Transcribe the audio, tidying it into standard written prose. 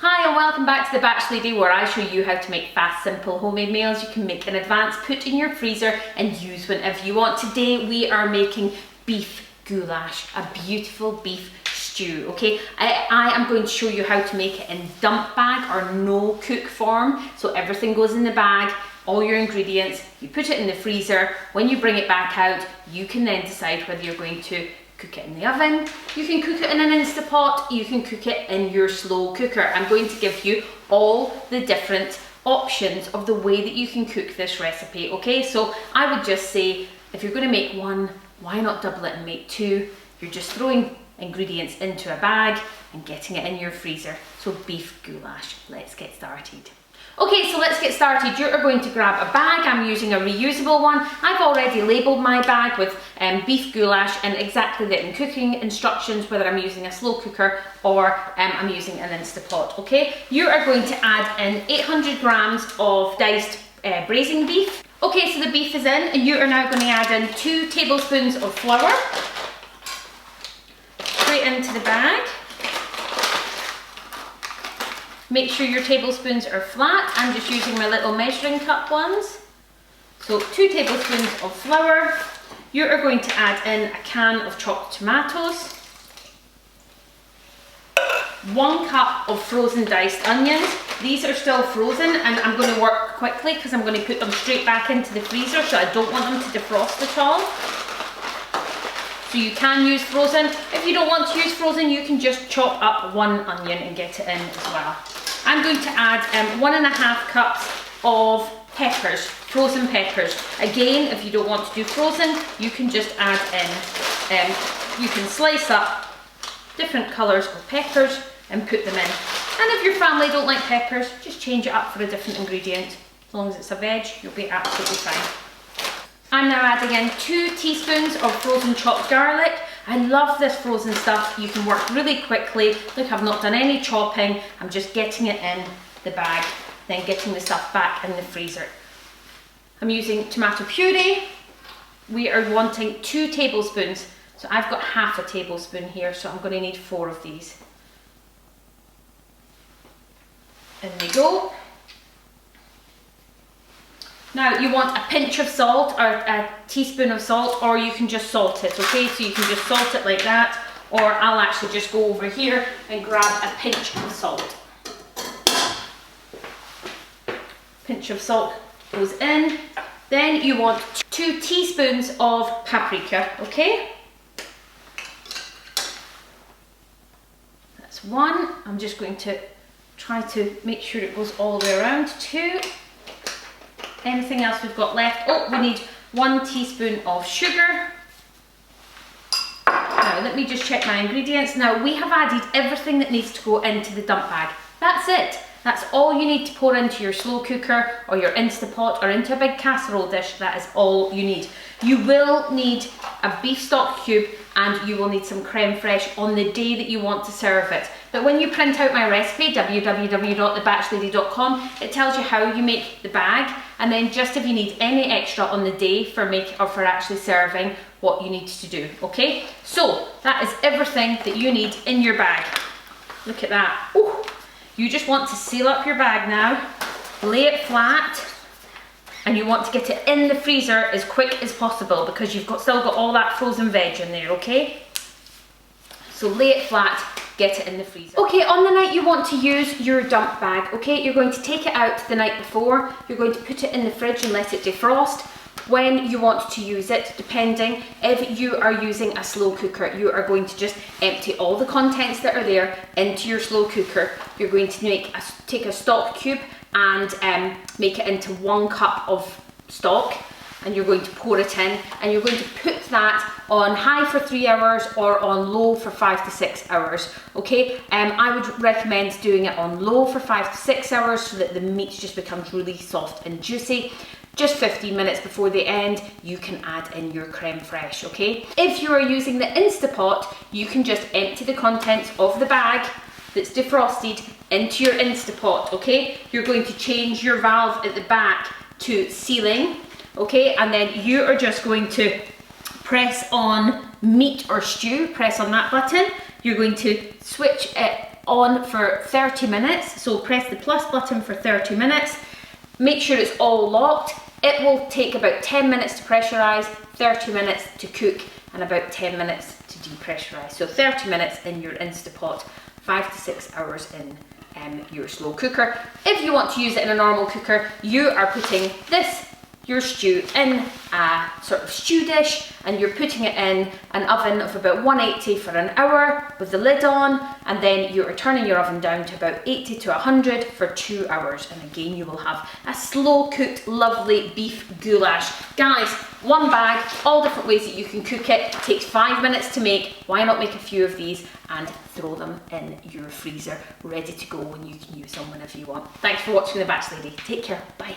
Hi and welcome back to The Batch Lady, where I show you how to make fast, simple homemade meals you can make in advance, put in your freezer and use whenever you want. Today we are making beef goulash, a beautiful beef stew, okay? I am going to show you how to make it in dump bag or no cook form. So everything goes in the bag, all your ingredients, you put it in the freezer. When you bring it back out, you can then decide whether you're going to cook it in the oven, you can cook it in an Instapot, you can cook it in your slow cooker. I'm going to give you all the different options of the way that you can cook this recipe, okay? So I would just say, if you're going to make one, why not double it and make two? You're just throwing ingredients into a bag and getting it in your freezer. So beef goulash, let's get started. Okay, so let's get started. You are going to grab a bag. I'm using a reusable one. I've already labelled my bag with beef goulash and exactly the cooking instructions, whether I'm using a slow cooker or I'm using an Instapot, okay? You are going to add in 800 grams of diced braising beef. Okay, so the beef is in and you are now going to add in 2 tablespoons of flour straight into the bag. Make sure your tablespoons are flat. I'm just using my little measuring cup ones. So 2 tablespoons of flour. You are going to add in a can of chopped tomatoes, 1 cup of frozen diced onions. These are still frozen and I'm going to work quickly because I'm going to put them straight back into the freezer, so I don't want them to defrost at all. So you can use frozen. If you don't want to use frozen, you can just chop up 1 onion and get it in as well. I'm going to add 1.5 cups of peppers, frozen peppers. Again, if you don't want to do frozen, you can just add in, you can slice up different colours of peppers and put them in. And if your family don't like peppers, just change it up for a different ingredient. As long as it's a veg, you'll be absolutely fine. I'm now adding in 2 teaspoons of frozen chopped garlic. I love this frozen stuff. You can work really quickly. Look, I've not done any chopping. I'm just getting it in the bag, then getting the stuff back in the freezer. I'm using tomato puree. We are wanting 2 tablespoons. So I've got half a tablespoon here, so I'm going to need 4 of these. In they go. Now you want a pinch of salt or a teaspoon of salt, or you can just salt it, okay? So you can just salt it like that, or I'll actually just go over here and grab a pinch of salt. Pinch of salt goes in. Then you want 2 teaspoons of paprika, okay? That's 1. I'm just going to try to make sure it goes all the way around. 2. Anything else we've got left? Oh, we need 1 teaspoon of sugar. Now, let me just check my ingredients. Now, we have added everything that needs to go into the dump bag. That's it. That's all you need to pour into your slow cooker or your Instapot or into a big casserole dish. That is all you need. You will need a beef stock cube and you will need some creme fraiche on the day that you want to serve it. But when you print out my recipe, www.thebatchlady.com, it tells you how you make the bag, and then just if you need any extra on the day for actually serving, what you need to do, okay? So that is everything that you need in your bag. Look at that. Ooh. You just want to seal up your bag now, lay it flat, and you want to get it in the freezer as quick as possible because you've still got all that frozen veg in there, okay? So lay it flat, get it in the freezer. Okay, on the night you want to use your dump bag, okay, you're going to take it out the night before, you're going to put it in the fridge and let it defrost. When you want to use it, depending, if you are using a slow cooker, you are going to just empty all the contents that are there into your slow cooker. You're going to take a stock cube and make it into 1 cup of stock, and you're going to pour it in, and you're going to put that on high for 3 hours or on low for 5 to 6 hours, okay? I would recommend doing it on low for 5 to 6 hours so that the meat just becomes really soft and juicy. Just 15 minutes before the end, you can add in your creme fraiche, okay? If you are using the Instapot, you can just empty the contents of the bag that's defrosted into your Instapot, okay? You're going to change your valve at the back to sealing, okay? And then you are just going to press on meat or stew, press on that button. You're going to switch it on for 30 minutes. So press the plus button for 30 minutes. Make sure it's all locked. It will take about 10 minutes to pressurize, 30 minutes to cook, and about 10 minutes to depressurize. So 30 minutes in your Instapot, 5 to 6 hours in your slow cooker. If you want to use it in a normal cooker, you are putting your stew in a sort of stew dish, and you're putting it in an oven of about 180 for an hour with the lid on, and then you are turning your oven down to about 80 to 100 for 2 hours, and again you will have a slow cooked lovely beef goulash. Guys, one bag, all different ways that you can cook it. It takes 5 minutes to make. Why not make a few of these and throw them in your freezer ready to go, and you can use them whenever you want. Thanks for watching The Batch Lady. Take care, bye.